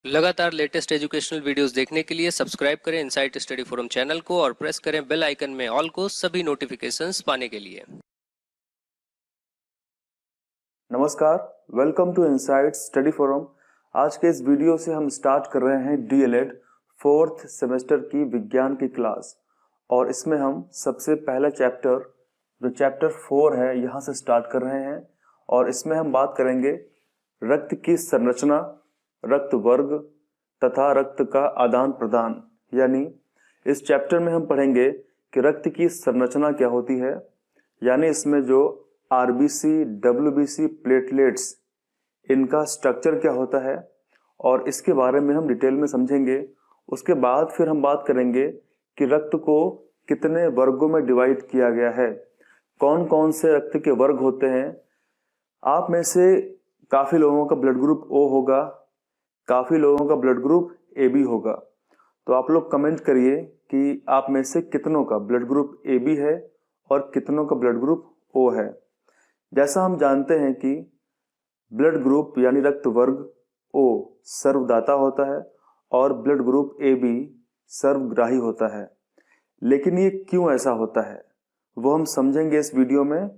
लगातार latest educational videos देखने के लिए सब्सक्राइब करें इनसाइट स्टडी फोरम चैनल को और प्रेस करें बेल आइकन में ऑल को सभी नोटिफिकेशंस पाने के लिए। नमस्कार, welcome to Insight Study Forum. आज के इस वीडियो से हम स्टार्ट कर रहे हैं डीएलएड फोर्थ सेमेस्टर की विज्ञान की क्लास और इसमें हम सबसे पहला चैप्टर जो चैप्टर 4 है यहाँ से स्टार्ट कर रहे हैं और इसमें हम बात करेंगे रक्त की संरचना, रक्त वर्ग तथा रक्त का आदान प्रदान। यानी इस चैप्टर में हम पढ़ेंगे कि रक्त की संरचना क्या होती है, यानी इसमें जो आरबीसी, डब्ल्यूबीसी, प्लेटलेट्स, इनका स्ट्रक्चर क्या होता है और इसके बारे में हम डिटेल में समझेंगे। उसके बाद फिर हम बात करेंगे कि रक्त को कितने वर्गों में डिवाइड किया गया है, कौन कौन से रक्त के वर्ग होते हैं। आप में से काफ़ी लोगों का ब्लड ग्रुप ओ होगा, काफ़ी लोगों का ब्लड ग्रुप ए बी होगा। तो आप लोग कमेंट करिए कि आप में से कितनों का ब्लड ग्रुप ए बी है और कितनों का ब्लड ग्रुप ओ है। जैसा हम जानते हैं कि ब्लड ग्रुप यानी रक्त वर्ग ओ सर्वदाता होता है और ब्लड ग्रुप ए बी सर्वग्राही होता है। लेकिन ये क्यों ऐसा होता है वो हम समझेंगे इस वीडियो में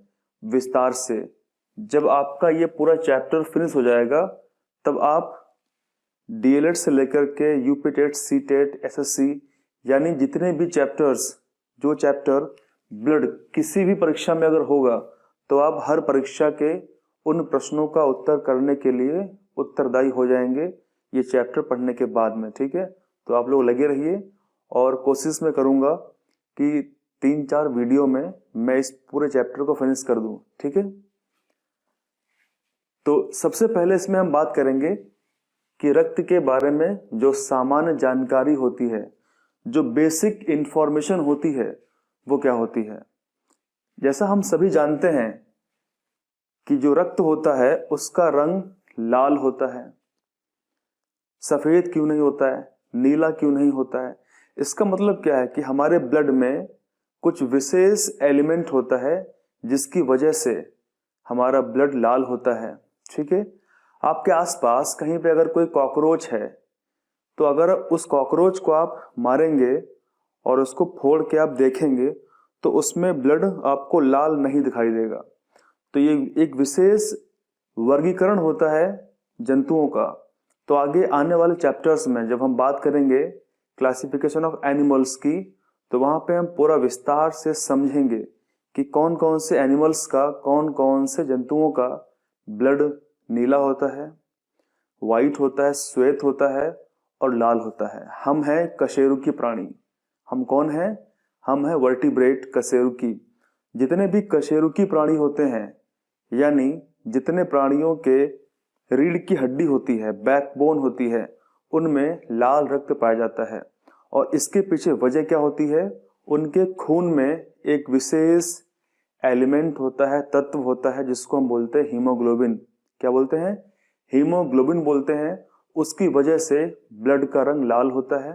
विस्तार से। जब आपका ये पूरा चैप्टर फिनिश हो जाएगा तब आप डीएलएड से लेकर के UP TET, C TET, SSC यानी जितने भी चैप्टर्स, जो चैप्टर ब्लड किसी भी परीक्षा में अगर होगा तो आप हर परीक्षा के उन प्रश्नों का उत्तर करने के लिए उत्तरदायी हो जाएंगे ये चैप्टर पढ़ने के बाद में। ठीक है, तो आप लोग लगे रहिए और कोशिश में करूंगा कि 3-4 वीडियो में मैं इस पूरे चैप्टर को फिनिश कर दूं। ठीक है, तो सबसे पहले इसमें हम बात करेंगे कि रक्त के बारे में जो सामान्य जानकारी होती है, जो बेसिक इंफॉर्मेशन होती है वो क्या होती है। जैसा हम सभी जानते हैं कि जो रक्त होता है उसका रंग लाल होता है। सफेद क्यों नहीं होता है, नीला क्यों नहीं होता है? इसका मतलब क्या है कि हमारे ब्लड में कुछ विशेष एलिमेंट होता है जिसकी वजह से हमारा ब्लड लाल होता है। ठीक है, आपके आसपास कहीं पे अगर कोई कॉकरोच है तो अगर उस कॉकरोच को आप मारेंगे और उसको फोड़ के आप देखेंगे तो उसमें ब्लड आपको लाल नहीं दिखाई देगा। तो ये एक विशेष वर्गीकरण होता है जंतुओं का। तो आगे आने वाले चैप्टर्स में जब हम बात करेंगे क्लासिफिकेशन ऑफ एनिमल्स की तो वहां पे हम पूरा विस्तार से समझेंगे कि कौन कौन से एनिमल्स का, कौन कौन से जंतुओं का ब्लड नीला होता है, वाइट होता है, श्वेत होता है और लाल होता है। हम हैं कशेरुकी प्राणी। हम कौन हैं? हम हैं वर्टिब्रेट कशेरुकी। जितने भी कशेरुकी प्राणी होते हैं यानी जितने प्राणियों के रीढ़ की हड्डी होती है, बैकबोन होती है, उनमें लाल रक्त पाया जाता है। और इसके पीछे वजह क्या होती है? उनके खून में एक विशेष एलिमेंट होता है, तत्व होता है जिसको हम बोलते हैं हीमोग्लोबिन। क्या बोलते हैं? हीमोग्लोबिन बोलते हैं। उसकी वजह से ब्लड का रंग लाल होता है।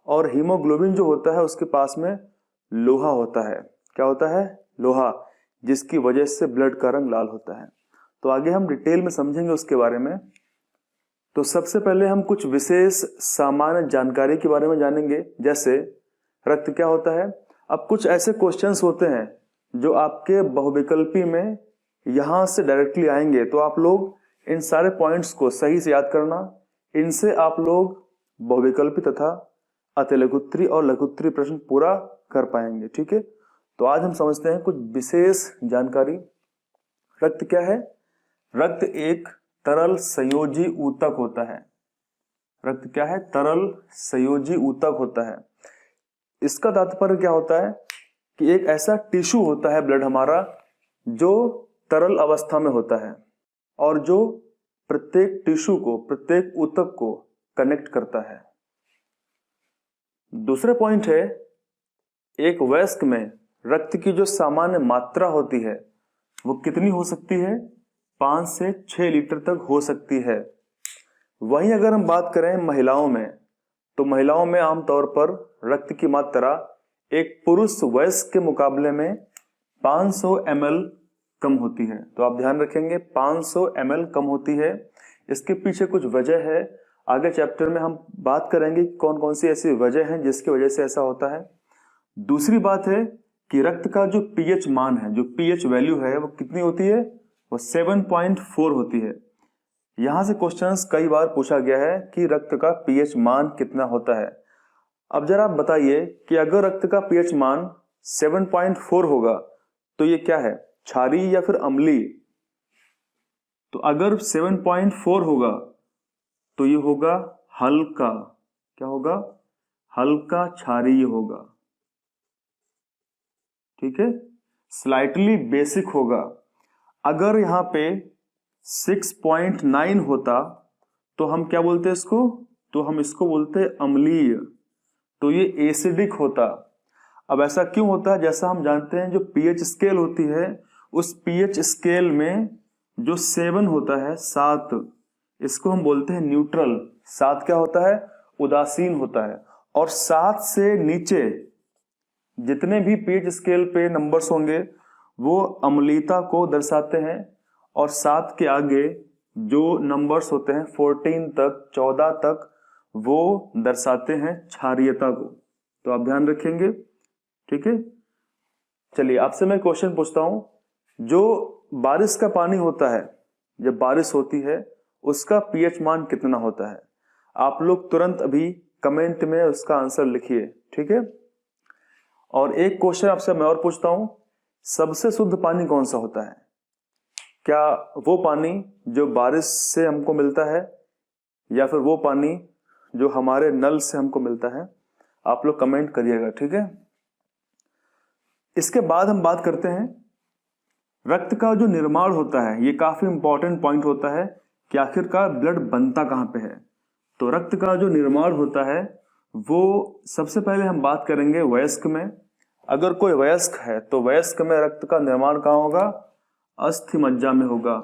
और हीमोग्लोबिन जो होता है उसके पास में लोहा होता है। क्या होता है? लोहा, जिसकी वजह से ब्लड का रंग लाल होता है। तो आगे हम डिटेल में समझेंगे उसके बारे में। तो सबसे पहले हम कुछ विशेष सामान्य जानकारी के बारे में जानेंगे, जैसे रक्त क्या होता है। अब कुछ ऐसे क्वेश्चंस होते हैं जो आपके बहुविकल्पी में यहां से डायरेक्टली आएंगे, तो आप लोग इन सारे पॉइंट्स को सही से याद करना। इनसे आप लोग बहुविकल्पी तथा अतिलघुत्तरी और लघुत्तरी प्रश्न पूरा कर पाएंगे। ठीक है, तो आज हम समझते हैं कुछ विशेष जानकारी। रक्त क्या है? रक्त एक तरल संयोजी ऊतक होता है। रक्त क्या है? तरल संयोजी ऊतक होता है। इसका तात्पर्य क्या होता है कि एक ऐसा टिश्यू होता है ब्लड हमारा जो तरल अवस्था में होता है और जो प्रत्येक टिश्यू को, प्रत्येक ऊतक को कनेक्ट करता है। दूसरा पॉइंट है, एक वयस्क में रक्त की जो सामान्य मात्रा होती है वो कितनी हो सकती है? 5 से 6 लीटर तक हो सकती है। वहीं अगर हम बात करें महिलाओं में, तो महिलाओं में आमतौर पर रक्त की मात्रा एक पुरुष वयस्क के मुकाबले में 500 ml कम होती है। तो आप ध्यान रखेंगे 500 ml कम होती है। इसके पीछे कुछ वजह है। आगे चैप्टर में हम बात करेंगे कि कौन कौन सी ऐसी वजह हैं जिसकी वजह से ऐसा होता है। दूसरी बात है कि रक्त का जो पीएच मान है, जो पीएच वैल्यू है, वो कितनी होती है? वो 7.4 होती है। यहां से क्वेश्चंस कई बार पूछा गया है कि रक्त का पीएच मान कितना होता है। अब जरा आप बताइए कि अगर रक्त का पीएच मान 7.4 होगा तो ये क्या है, क्षारीय या फिर अम्लीय? तो अगर 7.4 होगा तो ये होगा हल्का, क्या होगा? हल्का क्षारीय होगा, ठीक है। स्लाइटली बेसिक होगा। अगर यहां पे 6.9 होता तो हम क्या बोलते हैं इसको? तो हम इसको बोलते हैं अम्लीय, तो ये एसिडिक होता। अब ऐसा क्यों होता है? जैसा हम जानते हैं जो पीएच स्केल होती है, उस पीएच स्केल में जो 7 होता है, 7, इसको हम बोलते हैं न्यूट्रल। 7 क्या होता है? उदासीन होता है। और 7 से नीचे जितने भी पीएच स्केल पे नंबर्स होंगे वो अम्लीयता को दर्शाते हैं, और 7 के आगे जो नंबर्स होते हैं 14 तक, 14 तक, वो दर्शाते हैं क्षारीयता को। तो आप ध्यान रखेंगे, ठीक है। चलिए आपसे मैं क्वेश्चन पूछता हूं, जो बारिश का पानी होता है, जब बारिश होती है, उसका पीएच मान कितना होता है? आप लोग तुरंत अभी कमेंट में उसका आंसर लिखिए, ठीक है। और एक क्वेश्चन आपसे मैं और पूछता हूं, सबसे शुद्ध पानी कौन सा होता है? क्या वो पानी जो बारिश से हमको मिलता है, या फिर वो पानी जो हमारे नल से हमको मिलता है? आप लोग कमेंट करिएगा, ठीक है। इसके बाद हम बात करते हैं रक्त का जो निर्माण होता है। ये काफी इंपॉर्टेंट पॉइंट होता है कि आखिरकार ब्लड बनता कहां पे है। तो रक्त का जो निर्माण होता है वो सबसे पहले हम बात करेंगे वयस्क में। अगर कोई वयस्क है तो वयस्क में रक्त का निर्माण कहां होगा? अस्थि मज्जा में होगा।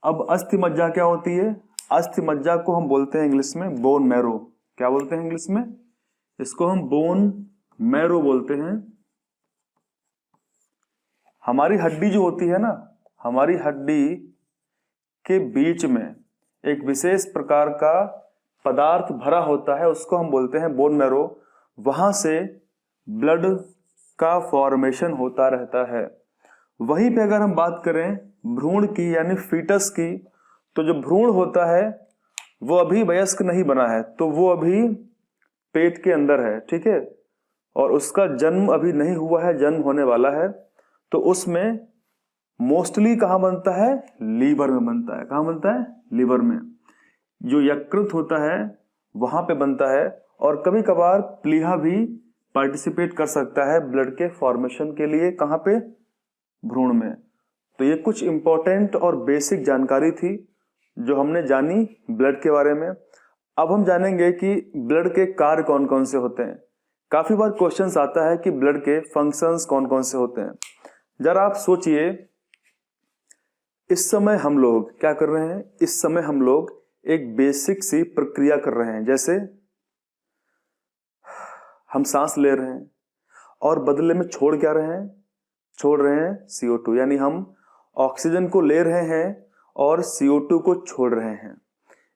अब अस्थि मज्जा क्या होती है? अस्थि मज्जा को हम बोलते हैं इंग्लिश में बोन मैरो। क्या बोलते हैं इंग्लिश में? इसको हम बोन मैरो बोलते हैं। हमारी हड्डी जो होती है ना, हमारी हड्डी के बीच में एक विशेष प्रकार का पदार्थ भरा होता है, उसको हम बोलते हैं बोन मैरो। वहां से ब्लड का फॉर्मेशन होता रहता है। वहीं पे अगर हम बात करें भ्रूण की, यानी फीटस की, तो जो भ्रूण होता है वो अभी वयस्क नहीं बना है, तो वो अभी पेट के अंदर है, ठीक है, और उसका जन्म अभी नहीं हुआ है, जन्म होने वाला है। तो उसमें मोस्टली कहां बनता है? लीवर में बनता है। कहां बनता है? लीवर में। जो यकृत होता है वहां पे बनता है, और कभी कभार प्लीहा भी पार्टिसिपेट कर सकता है ब्लड के फॉर्मेशन के लिए। कहां पे? भ्रूण में। तो ये कुछ इंपॉर्टेंट और बेसिक जानकारी थी जो हमने जानी ब्लड के बारे में। अब हम जानेंगे कि ब्लड के कार्य कौन कौन से होते हैं। काफी बार क्वेश्चंस आता है कि ब्लड के फंक्शंस कौन कौन से होते हैं। जरा आप सोचिए, इस समय हम लोग क्या कर रहे हैं? इस समय हम लोग एक बेसिक सी प्रक्रिया कर रहे हैं। जैसे हम सांस ले रहे हैं और बदले में छोड़ क्या रहे हैं? छोड़ रहे हैं CO2, यानी हम ऑक्सीजन को ले रहे हैं और CO2 को छोड़ रहे हैं।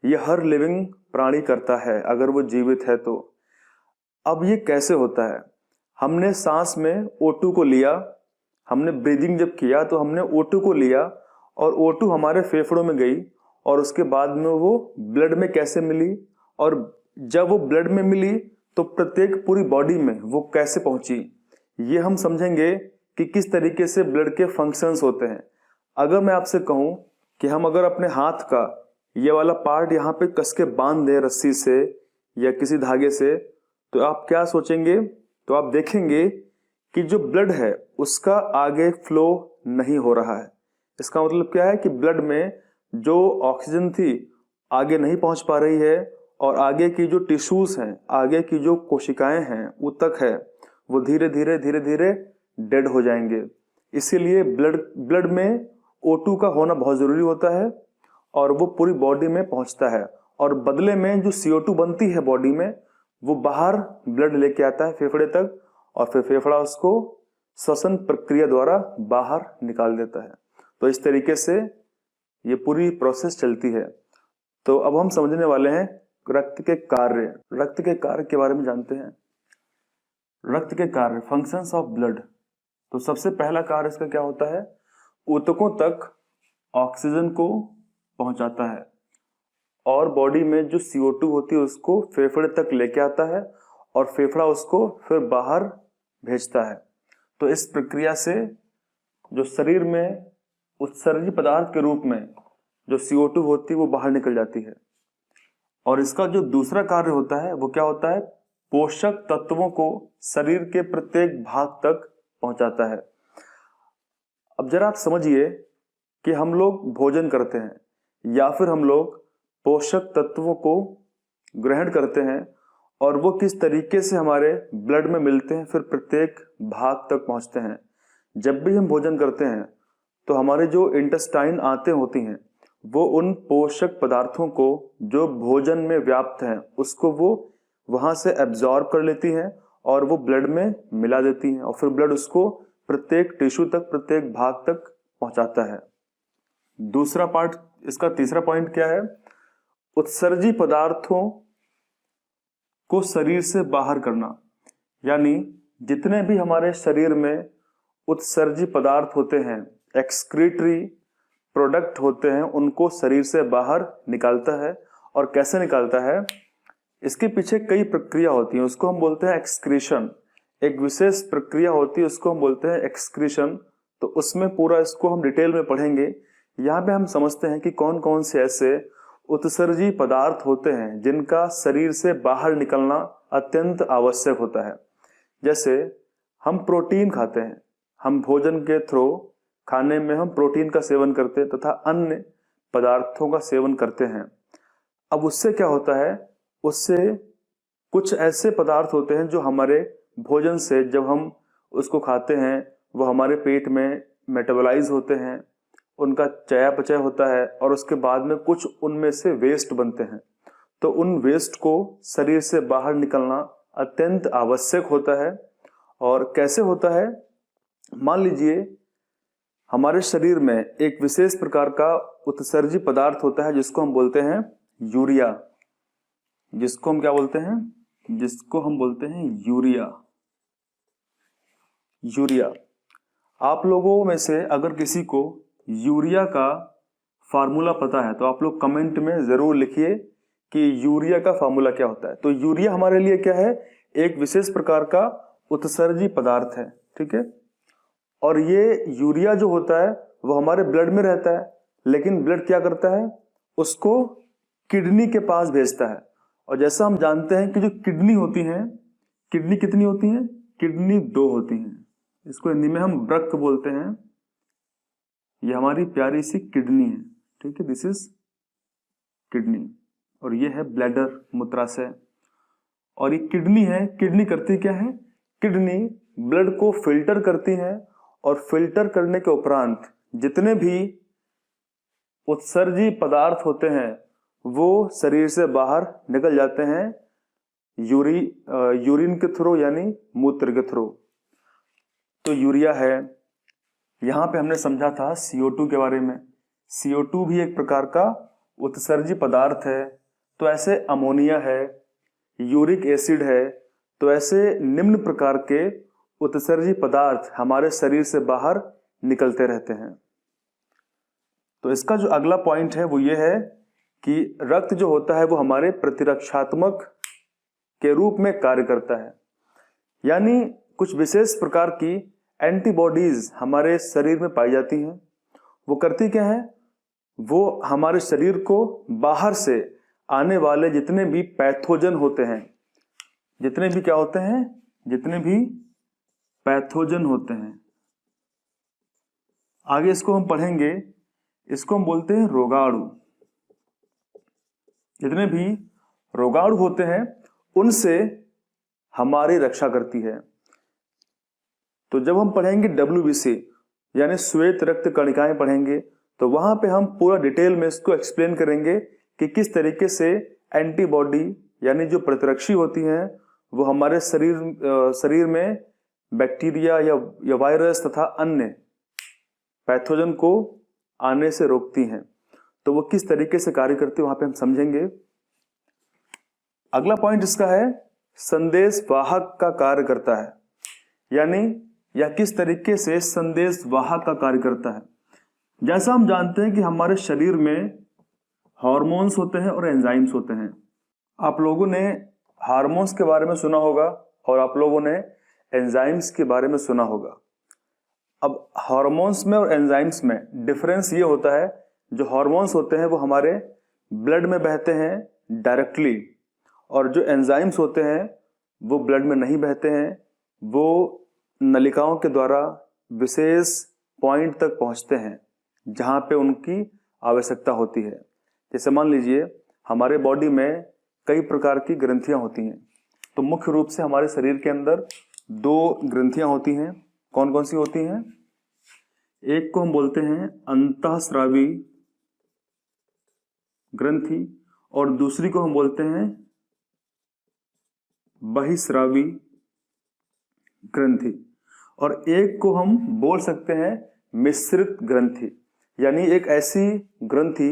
ये हर लिविंग प्राणी करता है अगर वो जीवित है तो। अब ये कैसे होता है? हमने सांस में O2 को लिया, हमने ब्रीदिंग जब किया तो हमने O2 को लिया, और O2 हमारे फेफड़ों में गई, और उसके बाद में वो ब्लड में कैसे मिली, और जब वो ब्लड में मिली तो प्रत्येक पूरी बॉडी में वो कैसे पहुंची। ये हम समझेंगे कि किस तरीके से ब्लड के फंक्शंस होते हैं। अगर मैं आपसे कहूं कि हम अगर अपने हाथ का ये वाला पार्ट यहाँ पे कस के बांध दें रस्सी से या किसी धागे से, तो आप क्या सोचेंगे? तो आप देखेंगे कि जो ब्लड है उसका आगे फ्लो नहीं हो रहा है। इसका मतलब क्या है कि ब्लड में जो ऑक्सीजन थी आगे नहीं पहुंच पा रही है, और आगे की जो टिश्यूज हैं, आगे की जो कोशिकाएं हैं, ऊतक है, वो धीरे धीरे धीरे धीरे डेड हो जाएंगे। इसीलिए ब्लड में O2 का होना बहुत जरूरी होता है, और वो पूरी बॉडी में पहुंचता है, और बदले में जो CO2 बनती है बॉडी में, वो बाहर ब्लड लेके आता है फेफड़े तक, और फिर फेफड़ा उसको श्वसन प्रक्रिया द्वारा बाहर निकाल देता है। तो इस तरीके से ये पूरी प्रोसेस चलती है। तो अब हम समझने वाले हैं रक्त के कार्य के बारे में जानते हैं। रक्त के कार्य, फंक्शंस ऑफ ब्लड। तो सबसे पहला कार्य इसका क्या होता है? ऊतकों तक ऑक्सीजन को पहुंचाता है और बॉडी में जो CO2 होती है उसको फेफड़े तक लेके आता है और फेफड़ा उसको फिर बाहर भेजता है। तो इस प्रक्रिया से जो शरीर में उत्सर्जी पदार्थ के रूप में जो CO2 होती है वो बाहर निकल जाती है। और इसका जो दूसरा कार्य होता है वो क्या होता है? पोषक तत्वों को शरीर के प्रत्येक भाग तक पहुंचाता है। अब जरा आप समझिए कि हम लोग भोजन करते हैं या फिर हम लोग पोषक तत्वों को ग्रहण करते हैं और वो किस तरीके से हमारे ब्लड में मिलते हैं, फिर प्रत्येक भाग तक पहुंचते हैं। जब भी हम भोजन करते हैं तो हमारे जो इंटेस्टाइन आंतें होती हैं वो उन पोषक पदार्थों को जो भोजन में व्याप्त हैं उसको वो वहां से एब्जॉर्ब कर लेती हैं और वो ब्लड में मिला देती हैं और फिर ब्लड उसको प्रत्येक टिश्यू तक, प्रत्येक भाग तक पहुंचाता है। दूसरा पार्ट, इसका तीसरा पॉइंट क्या है? उत्सर्जी पदार्थों को शरीर से बाहर करना। यानी जितने भी हमारे शरीर में उत्सर्जी पदार्थ होते हैं, एक्सक्रीटरी प्रोडक्ट होते हैं, उनको शरीर से बाहर निकालता है। और कैसे निकालता है? इसके पीछे कई प्रक्रिया होती है, उसको हम बोलते हैं एक्सक्रीशन। एक विशेष प्रक्रिया होती है उसको हम बोलते हैं एक्सक्रीशन। तो उसमें पूरा इसको हम डिटेल में पढ़ेंगे। यहाँ पे हम समझते हैं कि कौन कौन से ऐसे उत्सर्जी पदार्थ होते हैं जिनका शरीर से बाहर निकलना अत्यंत आवश्यक होता है। जैसे हम प्रोटीन खाते हैं, हम भोजन के थ्रू खाने में हम प्रोटीन का सेवन करते हैं तथा अन्य पदार्थों का सेवन करते हैं। अब उससे क्या होता है? उससे कुछ ऐसे पदार्थ होते हैं जो हमारे भोजन से जब हम उसको खाते हैं वो हमारे पेट में मेटाबोलाइज होते हैं, उनका चयापचय होता है और उसके बाद में कुछ उनमें से वेस्ट बनते हैं। तो उन वेस्ट को शरीर से बाहर निकलना अत्यंत आवश्यक होता है। और कैसे होता है? मान लीजिए हमारे शरीर में एक विशेष प्रकार का उत्सर्जी पदार्थ होता है जिसको हम बोलते हैं यूरिया। जिसको हम क्या बोलते हैं? जिसको हम बोलते हैं यूरिया। यूरिया। आप लोगों में से अगर किसी को यूरिया का फार्मूला पता है तो आप लोग कमेंट में जरूर लिखिए कि यूरिया का फार्मूला क्या होता है। तो यूरिया हमारे लिए क्या है? एक विशेष प्रकार का उत्सर्जी पदार्थ है, ठीक है। और ये यूरिया जो होता है वो हमारे ब्लड में रहता है, लेकिन ब्लड क्या करता है? उसको किडनी के पास भेजता है। और जैसा हम जानते हैं कि जो किडनी होती है, किडनी कितनी होती है? किडनी 2 होती हैं। इसको हिंदी में हम वृक्क बोलते हैं। ये हमारी प्यारी सी किडनी है, ठीक है। दिस इज किडनी और ये है ब्लैडर, मूत्राशय। और ये किडनी है, किडनी करती क्या है? किडनी ब्लड को फिल्टर करती है और फिल्टर करने के उपरांत जितने भी उत्सर्जी पदार्थ होते हैं वो शरीर से बाहर निकल जाते हैं यूरिन के थ्रू, यानी मूत्र के थ्रू। तो यूरिया है। यहां पे हमने समझा था CO2 के बारे में। CO2 भी एक प्रकार का उत्सर्जी पदार्थ है। तो ऐसे अमोनिया है, यूरिक एसिड है। तो ऐसे निम्न प्रकार के उत्सर्जी पदार्थ हमारे शरीर से बाहर निकलते रहते हैं। तो इसका जो अगला पॉइंट है वो ये है कि रक्त जो होता है वो हमारे प्रतिरक्षात्मक के रूप में कार्य करता है। यानी कुछ विशेष प्रकार की एंटीबॉडीज हमारे शरीर में पाई जाती हैं। वो करती क्या है? वो हमारे शरीर को बाहर से आने वाले जितने भी पैथोजन होते हैं, जितने भी क्या होते हैं? जितने भी पैथोजन होते हैं, आगे इसको हम पढ़ेंगे, इसको हम बोलते हैं रोगाणु। जितने भी रोगाणु होते हैं उनसे हमारी रक्षा करती है। तो जब हम पढ़ेंगे WBC यानी श्वेत रक्त कणिकाएं पढ़ेंगे तो वहां पे हम पूरा डिटेल में इसको एक्सप्लेन करेंगे कि किस तरीके से एंटीबॉडी यानी जो प्रतिरक्षी होती हैं वो हमारे शरीर में बैक्टीरिया या वायरस तथा अन्य पैथोजन को आने से रोकती हैं। तो वो किस तरीके से कार्य करती है वहां पे हम समझेंगे। अगला पॉइंट इसका है संदेश वाहक का कार्य करता है, यानी यह किस तरीके से संदेश वाहक का कार्य करता है। जैसा हम जानते हैं कि हमारे शरीर में हार्मोन्स होते हैं और एंजाइम्स होते हैं। आप लोगों ने हार्मोन्स के बारे में सुना होगा और आप लोगों ने एंजाइम्स के बारे में सुना होगा। अब हार्मोन्स में और एंजाइम्स में डिफरेंस ये होता है, जो हार्मोन्स होते हैं वो हमारे ब्लड में बहते हैं डायरेक्टली, और जो एंजाइम्स होते हैं वो ब्लड में नहीं बहते हैं, वो नलिकाओं के द्वारा विशेष पॉइंट तक पहुंचते हैं जहां पे उनकी आवश्यकता होती है। जैसे मान लीजिए हमारे बॉडी में कई प्रकार की ग्रंथियां होती हैं, तो मुख्य रूप से हमारे शरीर के अंदर 2 ग्रंथियां होती हैं। कौन कौन सी होती हैं? एक को हम बोलते हैं अंतःस्रावी ग्रंथि और दूसरी को हम बोलते हैं बहिस्रावी ग्रंथि, और एक को हम बोल सकते हैं मिश्रित ग्रंथि, यानी एक ऐसी ग्रंथि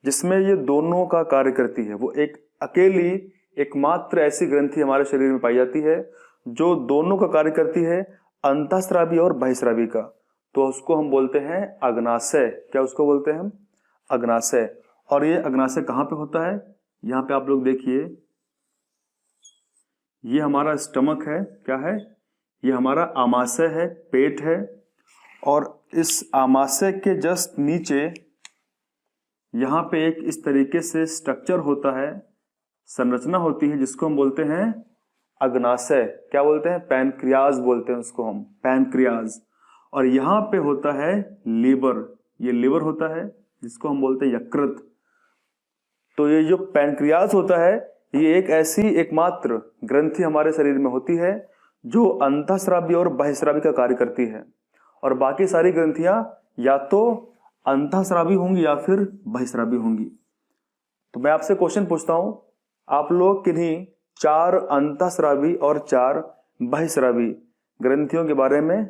जिसमें ये दोनों का कार्य करती है। वो एक अकेली एकमात्र ऐसी ग्रंथि हमारे शरीर में पाई जाती है जो दोनों का कार्य करती है, अंतःस्रावी और बहिस्रावी का। तो उसको हम बोलते हैं अग्नाशय। क्या उसको बोलते हैं हम? अग्नाशय। और ये अग्नाशय कहाँ पे होता है? यहाँ पे आप लोग देखिए, ये हमारा स्टमक है। क्या है? ये हमारा आमाशय है, पेट है, और इस आमाशय के जस्ट नीचे यहाँ पे एक इस तरीके से स्ट्रक्चर होता है, संरचना होती है, जिसको हम बोलते हैं अग्नाशय। क्या बोलते हैं? पैनक्रियाज बोलते हैं उसको हम, पैनक्रियाज। और यहाँ पे होता है लीवर, ये लीवर होता है जिसको हम बोलते हैं यकृत। तो ये जो पैनक्रियाज होता है, ये एक ऐसी एकमात्र ग्रंथि हमारे शरीर में होती है जो अंतःस्रावी और बहिस्रावी का कार्य करती है, और बाकी सारी ग्रंथियां या तो अंतःस्रावी होंगी या फिर बहिस्रावी होंगी। तो मैं आपसे क्वेश्चन पूछता हूं, आप लोग किन्हीं 4 अंतःस्रावी और 4 बहिस्रावी ग्रंथियों के बारे में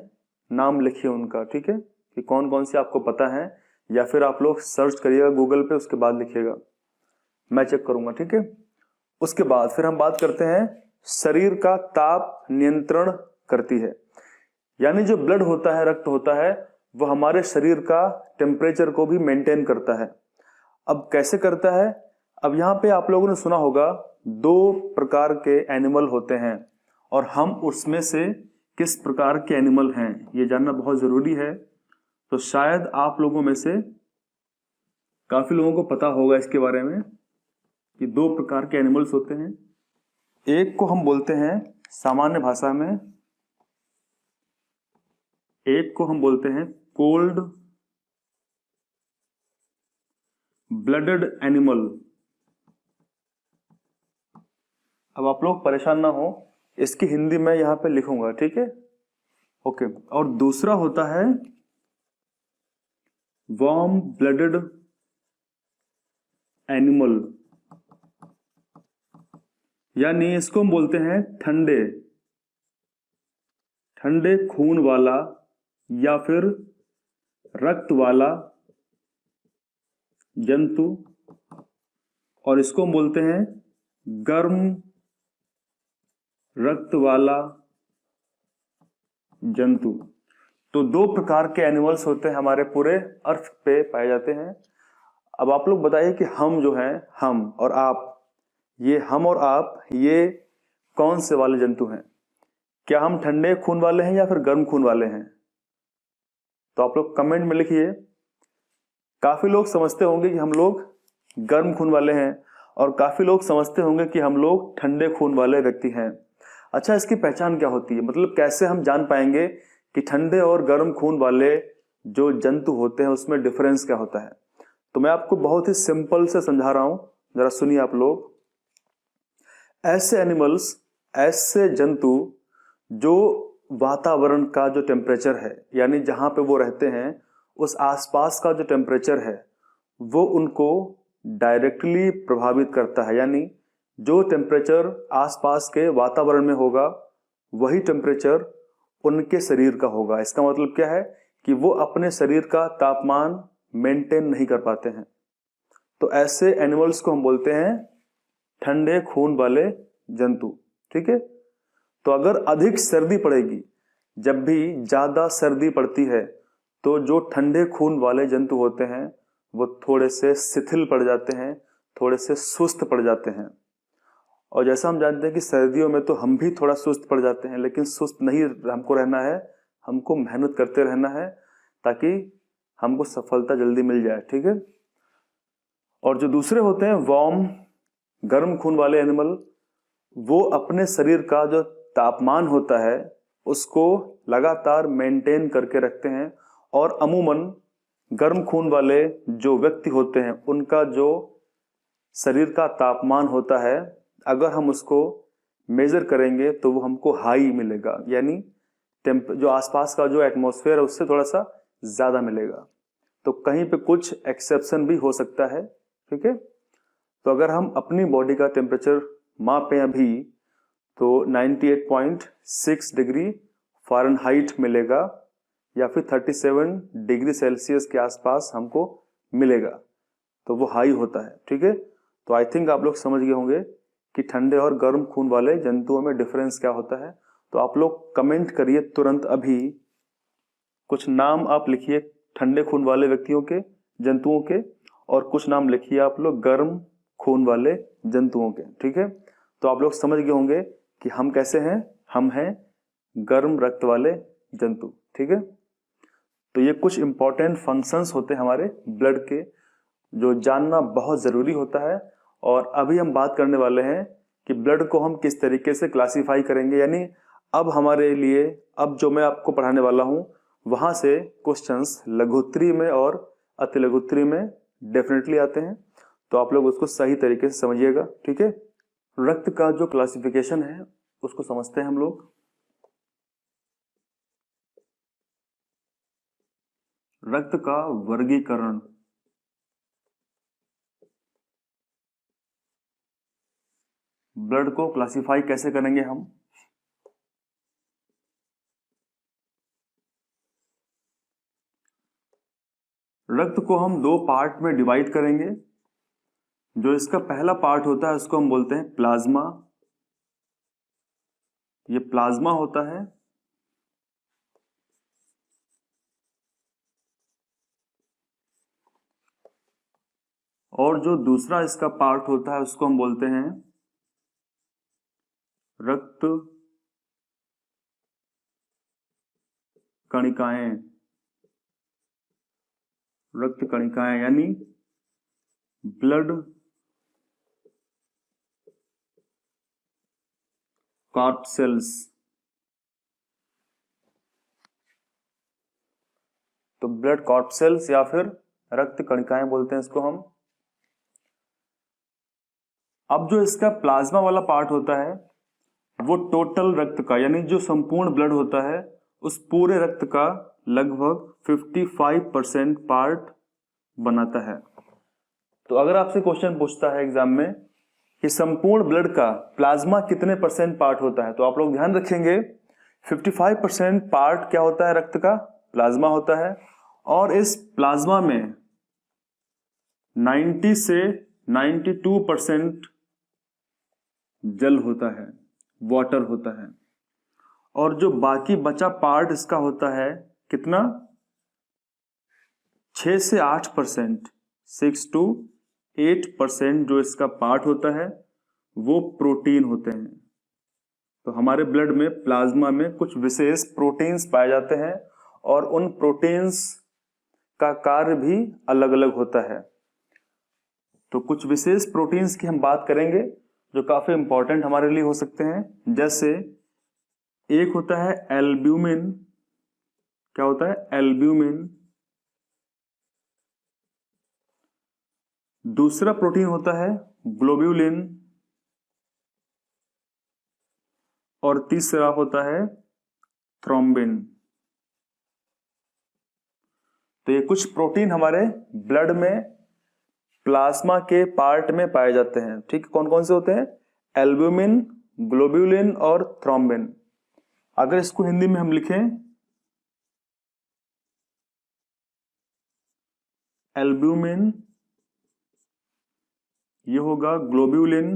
नाम लिखिए उनका, ठीक है, कि कौन कौन सी आपको पता है, या फिर आप लोग सर्च करिएगा गूगल पे, उसके बाद लिखिएगा, मैं चेक करूंगा, ठीक है। उसके बाद फिर हम बात करते हैं शरीर का ताप नियंत्रण करती है, यानी जो ब्लड होता है, रक्त होता है, वो हमारे शरीर का टेम्परेचर को भी मेंटेन करता है। अब कैसे करता है? अब यहाँ पे आप लोगों ने सुना होगा 2 प्रकार के एनिमल होते हैं, और हम उसमें से किस प्रकार के एनिमल हैं ये जानना बहुत जरूरी है। तो शायद आप लोगों में से काफी लोगों को पता होगा इसके बारे में कि 2 प्रकार के एनिमल्स होते हैं। एक को हम बोलते हैं सामान्य भाषा में, एक को हम बोलते हैं कोल्ड ब्लडेड एनिमल। अब आप लोग परेशान ना हो, इसकी हिंदी मैं यहां पे लिखूंगा, ठीक है, ओके। और दूसरा होता है वार्म ब्लडेड एनिमल, यानी इसको हम बोलते हैं ठंडे ठंडे खून वाला या फिर रक्त वाला जंतु, और इसको हम बोलते हैं गर्म रक्त वाला जंतु। तो 2 प्रकार के एनिमल्स होते हैं हमारे पूरे अर्थ पे पाए जाते हैं। अब आप लोग बताइए कि हम जो हैं, हम और आप, ये हम और आप, ये कौन से वाले जंतु हैं? क्या हम ठंडे खून वाले हैं या फिर गर्म खून वाले हैं? तो आप लोग कमेंट में लिखिए। काफी लोग समझते होंगे कि हम लोग गर्म खून वाले हैं, और काफी लोग समझते होंगे कि हम लोग ठंडे खून वाले व्यक्ति हैं। अच्छा, इसकी पहचान क्या होती है? मतलब कैसे हम जान पाएंगे कि ठंडे और गर्म खून वाले जो जंतु होते हैं उसमें डिफरेंस क्या होता है? तो मैं आपको बहुत ही सिंपल से समझा रहा हूं, जरा सुनिए आप लोग। ऐसे एनिमल्स, ऐसे जंतु जो वातावरण का जो टेम्परेचर है, यानी जहां पे वो रहते हैं उस आसपास का जो टेम्परेचर है, वो उनको डायरेक्टली प्रभावित करता है। यानी जो टेम्परेचर आसपास के वातावरण में होगा वही टेम्परेचर उनके शरीर का होगा। इसका मतलब क्या है कि वो अपने शरीर का तापमान मेंटेन नहीं कर पाते हैं। तो ऐसे एनिमल्स को हम बोलते हैं ठंडे खून वाले जंतु। ठीक है, तो अगर अधिक सर्दी पड़ेगी, जब भी ज्यादा सर्दी पड़ती है तो जो ठंडे खून वाले जंतु होते हैं वो थोड़े से शिथिल पड़ जाते हैं, थोड़े से सुस्त पड़ जाते हैं। और जैसा हम जानते हैं कि सर्दियों में तो हम भी थोड़ा सुस्त पड़ जाते हैं, लेकिन सुस्त नहीं हमको रहना है, हमको मेहनत करते रहना है ताकि हमको सफलता जल्दी मिल जाए। ठीक है, और जो दूसरे होते हैं वार्म, गर्म खून वाले एनिमल, वो अपने शरीर का जो तापमान होता है उसको लगातार मेंटेन करके रखते हैं। और अमूमन गर्म खून वाले जो व्यक्ति होते हैं उनका जो शरीर का तापमान होता है, अगर हम उसको मेजर करेंगे तो वो हमको हाई मिलेगा, यानी जो आसपास का जो एटमॉस्फेयर है उससे थोड़ा सा ज्यादा मिलेगा। तो कहीं पे कुछ एक्सेप्शन भी हो सकता है। ठीक है, तो अगर हम अपनी बॉडी का टेम्परेचर मापें अभी तो 98.6 डिग्री फ़ारेनहाइट मिलेगा या फिर 37 डिग्री सेल्सियस के आसपास हमको मिलेगा, तो वो हाई होता है। ठीक है, तो आई थिंक आप लोग समझ गए होंगे कि ठंडे और गर्म खून वाले जंतुओं में डिफरेंस क्या होता है। तो आप लोग कमेंट करिए तुरंत अभी, कुछ नाम आप लिखिए ठंडे खून वाले व्यक्तियों के, जंतुओं के, और कुछ नाम लिखिए आप लोग गर्म खून वाले जंतुओं के। ठीक है, तो आप लोग समझ गए होंगे कि हम कैसे हैं, हम हैं गर्म रक्त वाले जंतु। ठीक है, तो ये कुछ इंपॉर्टेंट फंक्शंस होते हैं हमारे ब्लड के, जो जानना बहुत जरूरी होता है। और अभी हम बात करने वाले हैं कि ब्लड को हम किस तरीके से क्लासिफाई करेंगे, यानी अब हमारे लिए, अब जो मैं आपको पढ़ाने वाला हूं वहां से क्वेश्चंस लघुत्तरी में और अति लघुत्तरी में डेफिनेटली आते हैं, तो आप लोग उसको सही तरीके से समझिएगा। ठीक है, रक्त का जो क्लासिफिकेशन है उसको समझते हैं हम लोग। रक्त का वर्गीकरण, ब्लड को क्लासिफाई कैसे करेंगे हम। रक्त को हम दो पार्ट में डिवाइड करेंगे। जो इसका पहला पार्ट होता है उसको हम बोलते हैं प्लाज्मा, ये प्लाज्मा होता है। और जो दूसरा इसका पार्ट होता है उसको हम बोलते हैं रक्त कणिकाएं, रक्त कणिकाएं यानी ब्लड कॉर्पसेल्स। तो ब्लड कॉर्पसेल्स या फिर रक्त कणिकाएं बोलते हैं इसको हम। अब जो इसका प्लाज्मा वाला पार्ट होता है वो टोटल रक्त का, यानी जो संपूर्ण ब्लड होता है उस पूरे रक्त का लगभग 55% पार्ट बनाता है। तो अगर आपसे क्वेश्चन पूछता है एग्जाम में कि संपूर्ण ब्लड का प्लाज्मा कितने परसेंट पार्ट होता है, तो आप लोग ध्यान रखेंगे 55% पार्ट क्या होता है, रक्त का प्लाज्मा होता है। और इस प्लाज्मा में 90 से 92% जल होता है, वाटर होता है। और जो बाकी बचा पार्ट इसका होता है कितना, 6 से 8%, 6 to 8% जो इसका पार्ट होता है वो प्रोटीन होते हैं। तो हमारे ब्लड में, प्लाज्मा में कुछ विशेष प्रोटीन्स पाए जाते हैं और उन प्रोटीन्स का कार्य भी अलग अलग होता है। तो कुछ विशेष प्रोटीन्स की हम बात करेंगे जो काफी इंपॉर्टेंट हमारे लिए हो सकते हैं। जैसे एक होता है एल्ब्यूमिन, क्या होता है एल्ब्यूमिन। दूसरा प्रोटीन होता है ग्लोब्यूलिन और तीसरा होता है थ्रोम्बिन। तो ये कुछ प्रोटीन हमारे ब्लड में प्लाज्मा के पार्ट में पाए जाते हैं। ठीक, कौन कौन से होते हैं, एल्ब्यूमिन, ग्लोब्यूलिन और थ्रोम्बिन। अगर इसको हिंदी में हम लिखें, एल्ब्यूमिन, ये होगा ग्लोब्यूलिन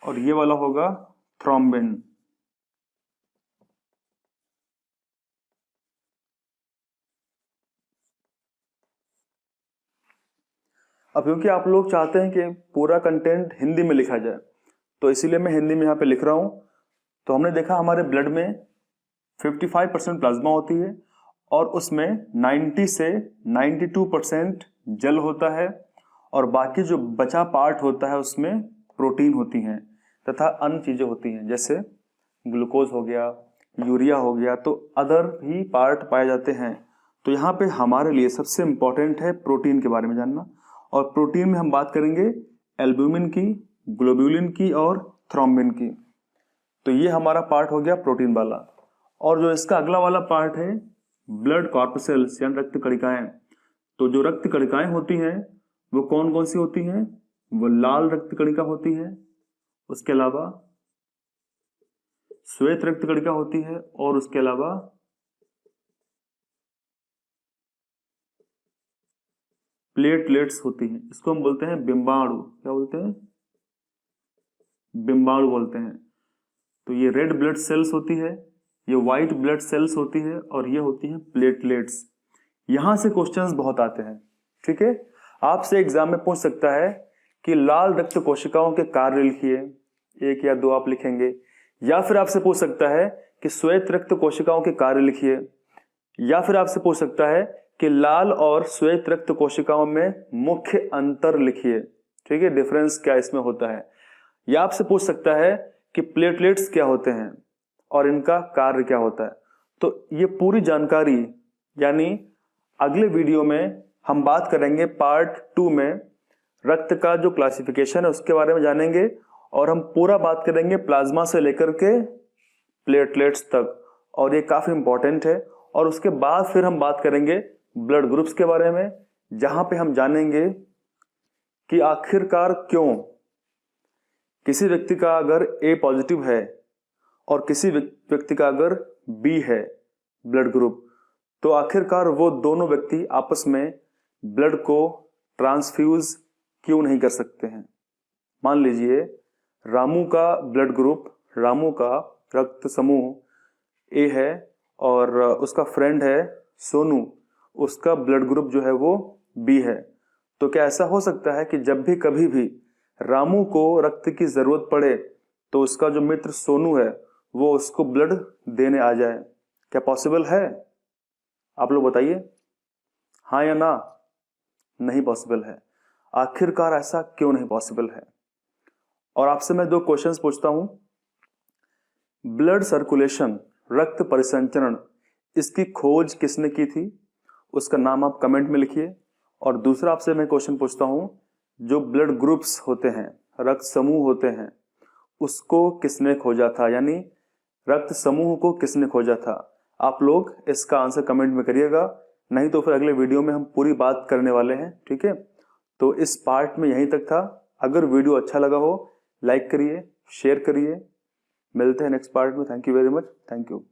और ये वाला होगा थ्रोम्बिन। अब क्योंकि आप लोग चाहते हैं कि पूरा कंटेंट हिंदी में लिखा जाए, तो इसीलिए मैं हिंदी में यहाँ पे लिख रहा हूँ। तो हमने देखा हमारे ब्लड में 55% प्लाज्मा होती है और उसमें 90 से 92% जल होता है और बाकी जो बचा पार्ट होता है उसमें प्रोटीन होती हैं तथा अन्य चीजें होती हैं, जैसे ग्लूकोज हो गया, यूरिया हो गया, तो अदर भी पार्ट पाए जाते हैं। तो यहाँ पे हमारे लिए सबसे इंपॉर्टेंट है प्रोटीन के बारे में जानना, और प्रोटीन में हम बात करेंगे एल्ब्यूमिन की, ग्लोब्यूलिन की और थ्रोम्बिन की। तो ये हमारा पार्ट हो गया प्रोटीन वाला। और जो इसका अगला वाला पार्ट है ब्लड कॉर्पसेल्स यानी रक्त कणिकाएं। तो जो रक्त कणिकाएं होती हैं वो कौन कौन सी होती हैं? वो लाल रक्त कणिका होती है, उसके अलावा श्वेत रक्त कणिका होती है और उसके अलावा प्लेटलेट्स होती हैं। इसको हम बोलते हैं बिंबाणु। क्या बोलते हैं? बिंबाणु बोलते हैं। तो ये रेड ब्लड सेल्स होती है, ये व्हाइट ब्लड सेल्स होती है और ये होती है प्लेटलेट्स। यहां से क्वेश्चंस बहुत आते हैं, ठीक है। आपसे एग्जाम में पूछ सकता है कि लाल रक्त कोशिकाओं के कार्य लिखिए, 1 या 2 आप लिखेंगे, या फिर आपसे पूछ सकता है कि श्वेत रक्त कोशिकाओं के कार्य लिखिए, या फिर आपसे पूछ सकता है कि लाल और श्वेत रक्त कोशिकाओं में मुख्य अंतर लिखिए, ठीक है, डिफरेंस क्या इसमें होता है। या आपसे पूछ सकता है कि प्लेटलेट्स क्या होते हैं और इनका कार्य क्या होता है। तो ये पूरी जानकारी यानी अगले वीडियो में हम बात करेंगे पार्ट 2 में रक्त का जो क्लासिफिकेशन है उसके बारे में जानेंगे, और हम पूरा बात करेंगे प्लाज्मा से लेकर के प्लेटलेट्स तक, और ये काफी इंपॉर्टेंट है। और उसके बाद फिर हम बात करेंगे ब्लड ग्रुप्स के बारे में, जहां पे हम जानेंगे कि आखिरकार क्यों किसी व्यक्ति का अगर ए पॉजिटिव है और किसी व्यक्ति का अगर बी है ब्लड ग्रुप, तो आखिरकार वो दोनों व्यक्ति आपस में ब्लड को ट्रांसफ्यूज क्यों नहीं कर सकते हैं। मान लीजिए रामू का ब्लड ग्रुप, रामू का रक्त समूह ए है और उसका फ्रेंड है सोनू, उसका ब्लड ग्रुप जो है वो बी है। तो क्या ऐसा हो सकता है कि जब भी कभी भी रामू को रक्त की जरूरत पड़े तो उसका जो मित्र सोनू है वो उसको ब्लड देने आ जाए? क्या पॉसिबल है? आप लोग बताइए, हाँ या ना? नहीं पॉसिबल है। आखिरकार ऐसा क्यों नहीं पॉसिबल है? और आपसे मैं 2 क्वेश्चंस पूछता हूं। ब्लड सर्कुलेशन, रक्त परिसंचरण, इसकी खोज किसने की थी? उसका नाम आप कमेंट में लिखिए। और दूसरा आपसे मैं क्वेश्चन पूछता हूं, जो ब्लड ग्रुप्स होते हैं, रक्त समूह होते हैं, उसको किसने खोजा था, यानी रक्त समूह को किसने खोजा था? आप लोग इसका आंसर कमेंट में करिएगा, नहीं तो फिर अगले वीडियो में हम पूरी बात करने वाले हैं, ठीक है। तो इस पार्ट में यहीं तक था। अगर वीडियो अच्छा लगा हो लाइक करिए, शेयर करिए। मिलते हैं नेक्स्ट पार्ट में। Thank you very much. Thank you.